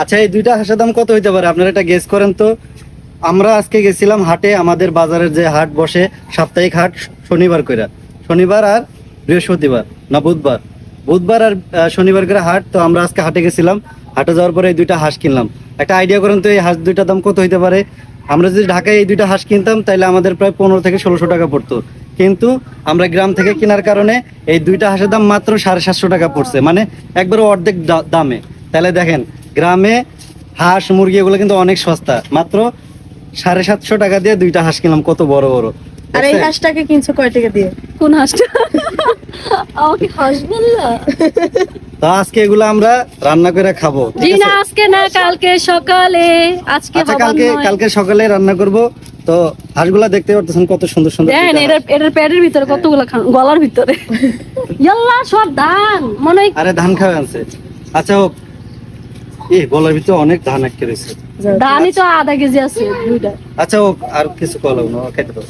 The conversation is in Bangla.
আচ্ছা, এই দুইটা হাঁসের দাম কত হইতে পারে আপনারা এটা গেস করেন তো। আমরা আজকে গেছিলাম হাটে, আমাদের বাজারের যে হাট বসে সাপ্তাহিক হাট শনিবার কইরা, শনিবার আর বৃহস্পতিবার না বুধবার আর শনিবার করে হাট। তো আমরা আজকে হাটে গেছিলাম, হাটে যাওয়ার পরে এই দুইটা হাঁস কিনলাম। একটা আইডিয়া করেন তো এই হাঁস দুইটার দাম কত হইতে পারে। আমরা যদি ঢাকায় এই দুইটা হাঁস কিনতাম তাহলে আমাদের প্রায় 15 থেকে 1600 টাকা পড়তো, কিন্তু আমরা গ্রাম থেকে কেনার কারণে এই দুইটা হাঁসের দাম মাত্র 750 টাকা পড়ছে, মানে একবারে অর্ধেক দামে। তাহলে দেখেন গ্রামে হাঁস মুরগি এগুলো কিন্তু অনেক সস্তা, মাত্র 750 টাকা দিয়ে দুইটা হাঁস কিনলাম, কত বড় বড়। আর এই হাঁসটাকে কিনছো কয় টাকা দিয়ে? কোন হাঁসটা? আমাকে হাঁস বললা? তো আজকে এগুলো আমরা রান্না করে খাবো, জি ঠিক না, আছে? আজকে না, কালকে সকালে। আজকে আচ্ছা, হবার নয়। কালকে সকালে রান্না করব। তো হাঁসগুলা দেখতে পারতেছেন কত সুন্দর সুন্দর। দেখেন এটার পেটের ভিতরে কতগুলো গলার ভিতরে। ইয়াল্লা সব ধান মনে হয়। আরে ধান খাওয়া আনছে। আচ্ছা হোক, এই গলার ভিতরে অনেক ধান আটকে রয়েছে। ধানই তো আধা কেজি আছে দুইটা। আচ্ছা হোক, আর কিছু কলাও না, খেতে দাও।